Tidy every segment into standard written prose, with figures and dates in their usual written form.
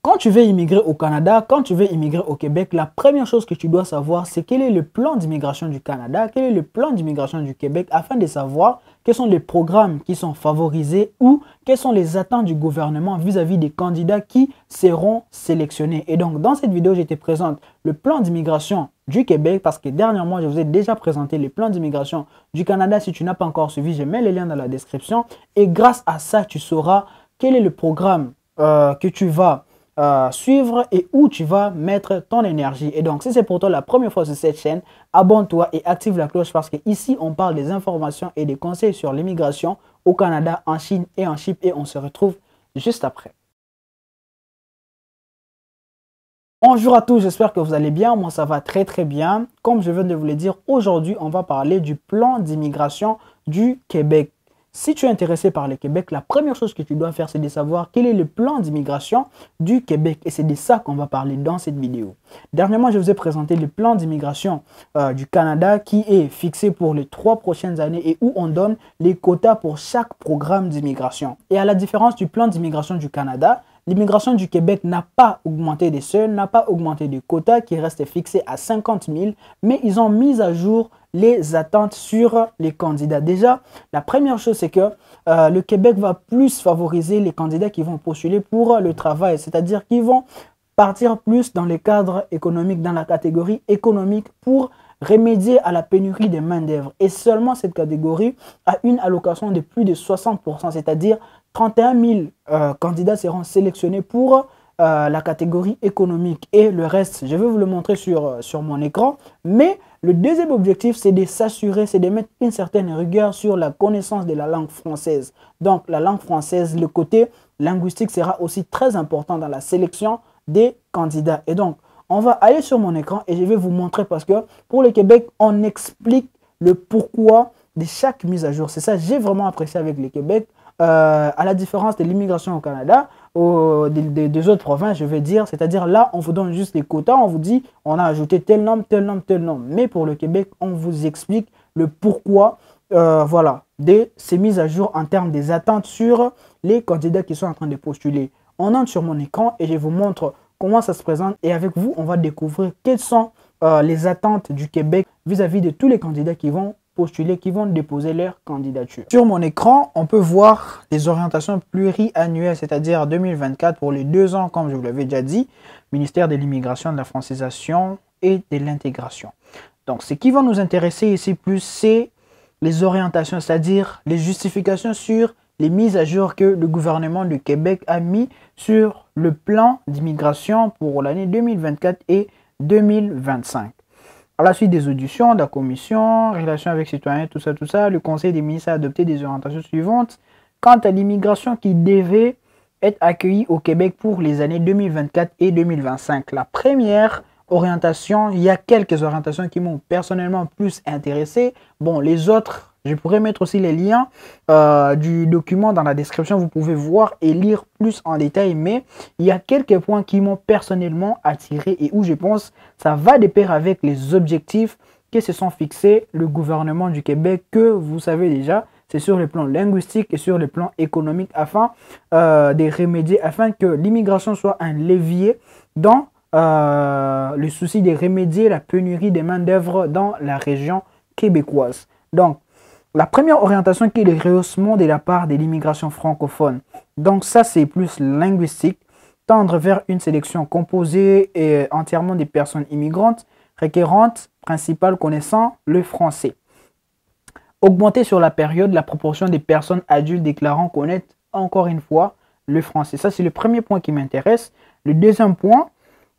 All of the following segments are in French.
Quand tu veux immigrer au Canada, quand tu veux immigrer au Québec, la première chose que tu dois savoir, c'est quel est le plan d'immigration du Canada, quel est le plan d'immigration du Québec, afin de savoir quels sont les programmes qui sont favorisés ou quelles sont les attentes du gouvernement vis-à-vis des candidats qui seront sélectionnés. Et donc, dans cette vidéo, je te présente le plan d'immigration du Québec parce que dernièrement, je vous ai déjà présenté le plan d'immigration du Canada. Si tu n'as pas encore suivi, je mets les liens dans la description. Et grâce à ça, tu sauras quel est le programme que tu vas suivre et où tu vas mettre ton énergie. Et donc, si c'est pour toi la première fois sur cette chaîne, abonne-toi et active la cloche parce que ici on parle des informations et des conseils sur l'immigration au Canada, en Chine et en Chypre, et on se retrouve juste après. Bonjour à tous, j'espère que vous allez bien. Moi, ça va très bien. Comme je viens de vous le dire, aujourd'hui, on va parler du plan d'immigration du Québec. Si tu es intéressé par le Québec, la première chose que tu dois faire, c'est de savoir quel est le plan d'immigration du Québec. Et c'est de ça qu'on va parler dans cette vidéo. Dernièrement, je vous ai présenté le plan d'immigration du Canada qui est fixé pour les 3 prochaines années et où on donne les quotas pour chaque programme d'immigration. Et à la différence du plan d'immigration du Canada, l'immigration du Québec n'a pas augmenté des seuils, n'a pas augmenté des quotas qui restent fixés à 50 000, mais ils ont mis à jour les attentes sur les candidats. Déjà, la première chose, c'est que le Québec va plus favoriser les candidats qui vont postuler pour le travail, c'est-à-dire qu'ils vont partir plus dans les cadres économiques, dans la catégorie économique pour remédier à la pénurie de main-d'œuvre. Et seulement cette catégorie a une allocation de plus de 60%, c'est-à-dire 31 000 candidats seront sélectionnés pour la catégorie économique. Et le reste, je vais vous le montrer sur mon écran. Mais le deuxième objectif, c'est de s'assurer, c'est de mettre une certaine rigueur sur la connaissance de la langue française. Donc, la langue française, le côté linguistique sera aussi très important dans la sélection des candidats. Et donc, on va aller sur mon écran et je vais vous montrer parce que pour le Québec, on explique le pourquoi de chaque mise à jour. C'est ça que j'ai vraiment apprécié avec le Québec. À la différence de l'immigration au Canada, des autres provinces, je vais dire, c'est-à-dire là, on vous donne juste les quotas, on vous dit, on a ajouté tel nombre, tel nombre, tel nombre. Mais pour le Québec, on vous explique le pourquoi, voilà, de ces mises à jour en termes des attentes sur les candidats qui sont en train de postuler. On entre sur mon écran et je vous montre comment ça se présente. Et avec vous, on va découvrir quelles sont les attentes du Québec vis-à-vis de tous les candidats qui vont postuler, qui vont déposer leur candidature. Sur mon écran, on peut voir les orientations pluriannuelles, c'est-à-dire 2024 pour les 2 ans, comme je vous l'avais déjà dit, ministère de l'immigration, de la francisation et de l'intégration. Donc, ce qui va nous intéresser ici plus, c'est les orientations, c'est-à-dire les justifications sur les mises à jour que le gouvernement du Québec a mis sur le plan d'immigration pour l'année 2024 et 2025. À la suite des auditions de la commission, relations avec citoyens, tout ça, le Conseil des ministres a adopté des orientations suivantes quant à l'immigration qui devait être accueillie au Québec pour les années 2024 et 2025. La première orientation, il y a quelques orientations qui m'ont personnellement plus intéressé. Bon, les autres, je pourrais mettre aussi les liens du document dans la description. Vous pouvez voir et lire plus en détail. Mais il y a quelques points qui m'ont personnellement attiré et où je pense ça va de pair avec les objectifs que se sont fixés le gouvernement du Québec, que vous savez déjà, c'est sur le plan linguistique et sur le plan économique afin de remédier, afin que l'immigration soit un levier dans le souci de remédier la pénurie des main-d'œuvre dans la région québécoise. Donc, la première orientation qui est le rehaussement de la part de l'immigration francophone. Donc ça, c'est plus linguistique. Tendre vers une sélection composée et entièrement des personnes immigrantes requérantes, principales connaissant le français. Augmenter sur la période la proportion des personnes adultes déclarant connaître encore une fois le français. Ça, c'est le premier point qui m'intéresse. Le deuxième point,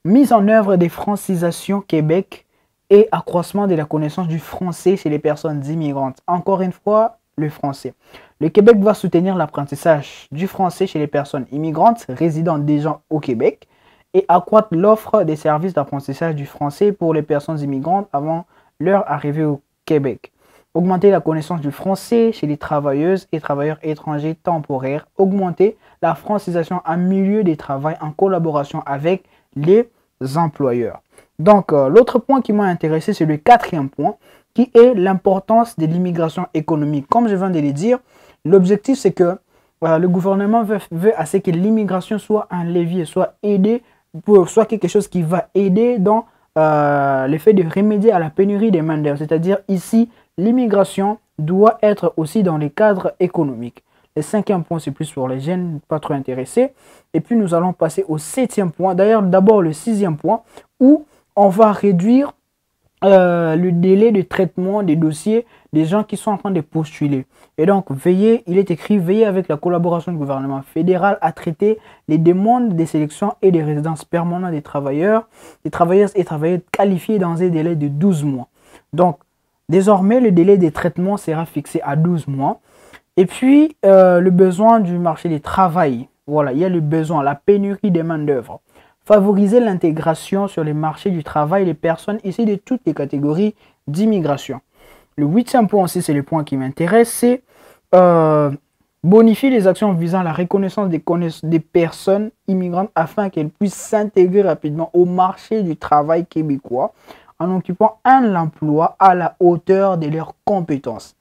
mise en œuvre des francisations Québec et accroissement de la connaissance du français chez les personnes immigrantes. Encore une fois, le français. Le Québec va soutenir l'apprentissage du français chez les personnes immigrantes résidant déjà au Québec et accroître l'offre des services d'apprentissage du français pour les personnes immigrantes avant leur arrivée au Québec. Augmenter la connaissance du français chez les travailleuses et travailleurs étrangers temporaires. Augmenter la francisation en milieu de travail en collaboration avec les employeurs. Donc, l'autre point qui m'a intéressé, c'est le 4e point, qui est l'importance de l'immigration économique. Comme je viens de le dire, l'objectif, c'est que le gouvernement veut à ce que l'immigration soit un levier, soit aidé, soit quelque chose qui va aider dans le fait de remédier à la pénurie des main-d'œuvre. C'est-à-dire ici, l'immigration doit être aussi dans les cadres économiques. Le cinquième point, c'est plus pour les jeunes, pas trop intéressés. Et puis, nous allons passer au septième point. D'ailleurs, d'abord le sixième point, où on va réduire le délai de traitement des dossiers des gens qui sont en train de postuler. Et donc, il est écrit, veillez avec la collaboration du gouvernement fédéral à traiter les demandes des sélections et des résidences permanentes des travailleurs et travailleuses qualifiés dans un délai de 12 mois. Donc, désormais, le délai des traitements sera fixé à 12 mois. Et puis, le besoin du marché du travail. Voilà, il y a le besoin, la pénurie des main-d'œuvre. Favoriser l'intégration sur les marchés du travail des personnes issues de toutes les catégories d'immigration. Le huitième point aussi, c'est le point qui m'intéresse, c'est bonifier les actions visant la reconnaissance des personnes immigrantes afin qu'elles puissent s'intégrer rapidement au marché du travail québécois en occupant un emploi à la hauteur de leurs compétences.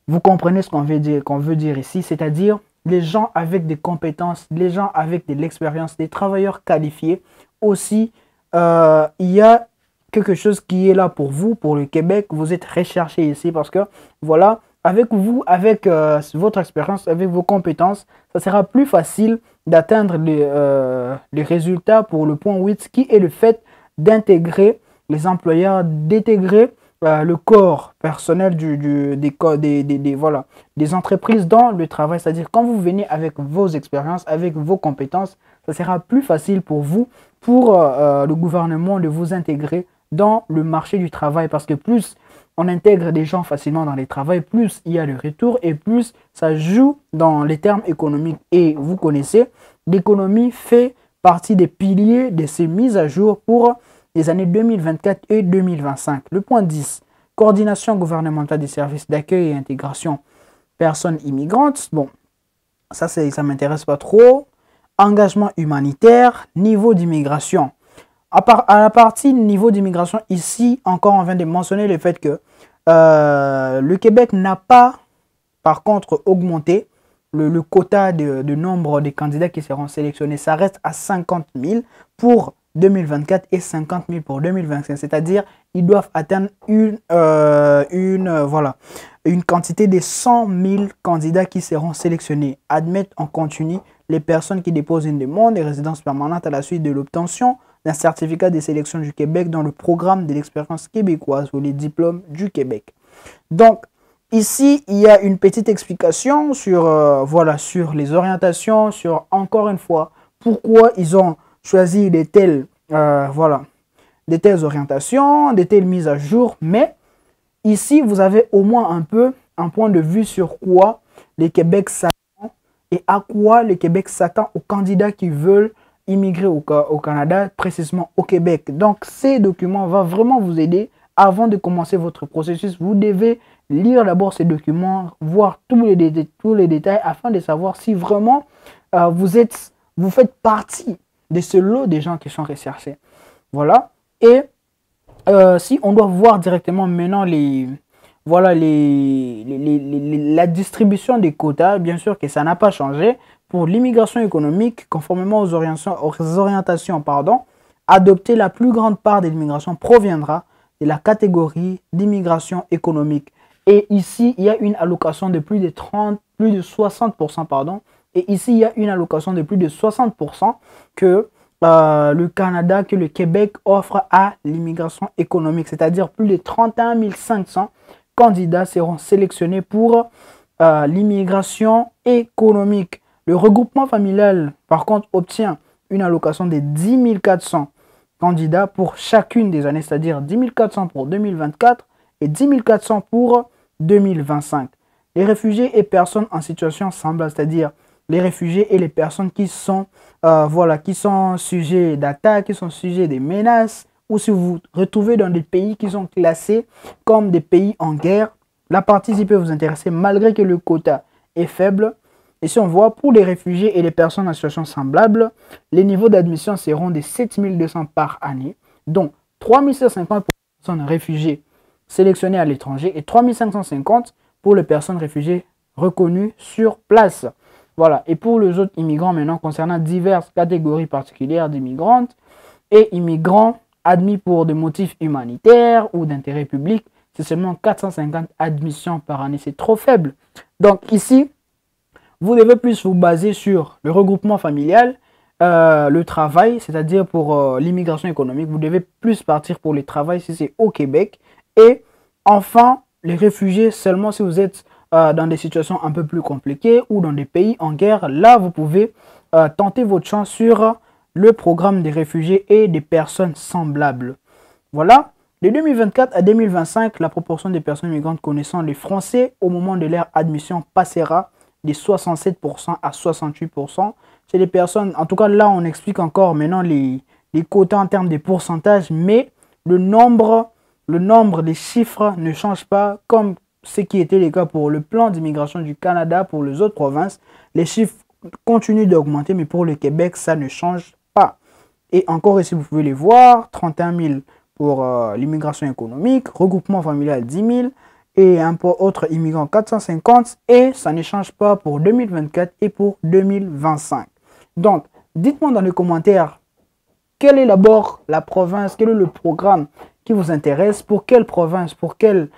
Vous comprenez ce qu'on veut dire ici, c'est-à-dire les gens avec des compétences, les gens avec de l'expérience, des travailleurs qualifiés. Aussi, il y a quelque chose qui est là pour vous, pour le Québec. Vous êtes recherché ici parce que, voilà, avec vous, avec votre expérience, avec vos compétences, ça sera plus facile d'atteindre les résultats pour le point 8, qui est le fait d'intégrer les employeurs, d'intégrer le corps personnel des entreprises dans le travail. C'est-à-dire quand vous venez avec vos expériences, avec vos compétences, ça sera plus facile pour vous, pour le gouvernement de vous intégrer dans le marché du travail. Parce que plus on intègre des gens facilement dans les travails, plus il y a le retour et plus ça joue dans les termes économiques. Et vous connaissez, l'économie fait partie des piliers de ces mises à jour pour les années 2024 et 2025. Le point 10, coordination gouvernementale des services d'accueil et intégration personnes immigrantes. Bon, ça m'intéresse pas trop. Engagement humanitaire, niveau d'immigration. À la partie niveau d'immigration, ici, encore, on vient de mentionner le fait que le Québec n'a pas, par contre, augmenté le quota de nombre de candidats qui seront sélectionnés. Ça reste à 50 000 pour 2024 et 50 000 pour 2025. C'est-à-dire, ils doivent atteindre une quantité de 100 000 candidats qui seront sélectionnés. Admettre en continu les personnes qui déposent une demande de résidence permanente à la suite de l'obtention d'un certificat de sélection du Québec dans le programme de l'expérience québécoise ou les diplômes du Québec. Donc, ici, il y a une petite explication sur, sur les orientations, sur, encore une fois, pourquoi ils ont choisi de telles orientations, de telles mises à jour. Mais ici, vous avez au moins un peu un point de vue sur quoi le Québec s'attend et à quoi le Québec s'attend aux candidats qui veulent immigrer au Canada, précisément au Québec. Donc, ces documents vont vraiment vous aider avant de commencer votre processus. Vous devez lire d'abord ces documents, voir tous les détails afin de savoir si vraiment vous faites partie de ce lot de gens qui sont recherchés. Voilà. Et si on doit voir directement maintenant la distribution des quotas, bien sûr que ça n'a pas changé. Pour l'immigration économique, conformément aux orientations, adopter la plus grande part de l'immigration proviendra de la catégorie d'immigration économique. Et ici, il y a une allocation de plus de 60%, Et ici, il y a une allocation de plus de 60% que le Canada, que le Québec offre à l'immigration économique. C'est-à-dire plus de 31 500 candidats seront sélectionnés pour l'immigration économique. Le regroupement familial, par contre, obtient une allocation de 10 400 candidats pour chacune des années, c'est-à-dire 10 400 pour 2024 et 10 400 pour 2025. Les réfugiés et personnes en situation semblable, c'est-à-dire les réfugiés et les personnes qui sont, sujets d'attaques, qui sont sujets des menaces, ou si vous vous retrouvez dans des pays qui sont classés comme des pays en guerre, la partie ici peut vous intéresser malgré que le quota est faible. Et si on voit pour les réfugiés et les personnes en situation semblable, les niveaux d'admission seront de 7 200 par année, dont 3 150 pour les personnes réfugiées sélectionnées à l'étranger et 3 550 pour les personnes réfugiées reconnues sur place. Voilà. Et pour les autres immigrants maintenant, concernant diverses catégories particulières d'immigrantes et immigrants admis pour des motifs humanitaires ou d'intérêt public, c'est seulement 450 admissions par année. C'est trop faible. Donc ici, vous devez plus vous baser sur le regroupement familial, le travail, c'est-à-dire pour l'immigration économique. Vous devez plus partir pour le travail si c'est au Québec. Et enfin, les réfugiés seulement si vous êtes dans des situations un peu plus compliquées ou dans des pays en guerre. Là, vous pouvez tenter votre chance sur le programme des réfugiés et des personnes semblables. Voilà. De 2024 à 2025, la proportion des personnes migrantes connaissant le français au moment de leur admission passera de 67% à 68%. C'est des personnes, en tout cas là on explique encore maintenant les quotas en termes de pourcentage, mais le nombre, les chiffres ne changent pas comme ce qui était le cas pour le plan d'immigration du Canada, pour les autres provinces. Les chiffres continuent d'augmenter, mais pour le Québec, ça ne change pas. Et encore ici, vous pouvez les voir, 31 000 pour l'immigration économique, regroupement familial 10 000 et un autre immigrant 450 et ça ne change pas pour 2024 et pour 2025. Donc, dites-moi dans les commentaires quelle est d'abord la province, quel est le programme qui vous intéresse, pour quelle province, pour quelle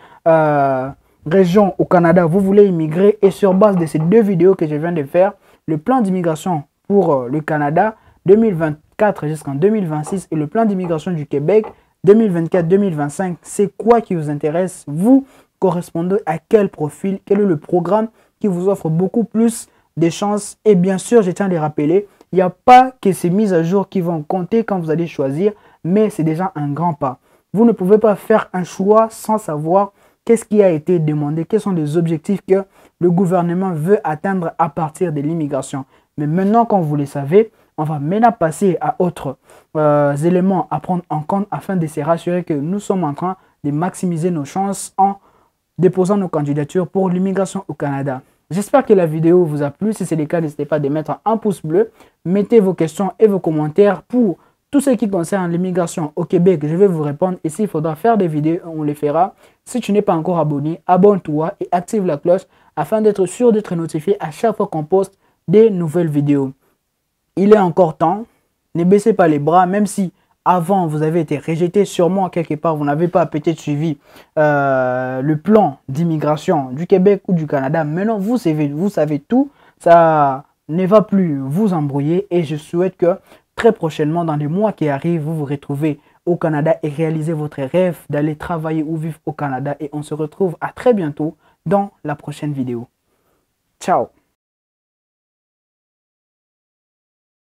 région au Canada vous voulez immigrer et sur base de ces deux vidéos que je viens de faire, le plan d'immigration pour le Canada 2024 jusqu'en 2026 et le plan d'immigration du Québec 2024-2025, c'est quoi qui vous intéresse? Vous correspondez à quel profil? Quel est le programme qui vous offre beaucoup plus de chances? Et bien sûr, je tiens à les rappeler, il n'y a pas que ces mises à jour qui vont compter quand vous allez choisir, mais c'est déjà un grand pas. Vous ne pouvez pas faire un choix sans savoir qu'est-ce qui a été demandé, quels sont les objectifs que le gouvernement veut atteindre à partir de l'immigration. Mais maintenant, quand vous les savez, on va maintenant passer à autres éléments à prendre en compte afin de se rassurer que nous sommes en train de maximiser nos chances en déposant nos candidatures pour l'immigration au Canada. J'espère que la vidéo vous a plu. Si c'est le cas, n'hésitez pas de mettre un pouce bleu. Mettez vos questions et vos commentaires pour tout ce qui concerne l'immigration au Québec. Je vais vous répondre. Et s'il faudra faire des vidéos, on les fera. Si tu n'es pas encore abonné, abonne-toi et active la cloche afin d'être sûr d'être notifié à chaque fois qu'on poste des nouvelles vidéos. Il est encore temps, ne baissez pas les bras, même si avant vous avez été rejeté, sûrement quelque part, vous n'avez pas peut-être suivi le plan d'immigration du Québec ou du Canada. Maintenant, vous savez tout, ça ne va plus vous embrouiller et je souhaite que très prochainement, dans les mois qui arrivent, vous vous retrouvez au Canada et réalisez votre rêve d'aller travailler ou vivre au Canada. Et on se retrouve à très bientôt dans la prochaine vidéo. Ciao!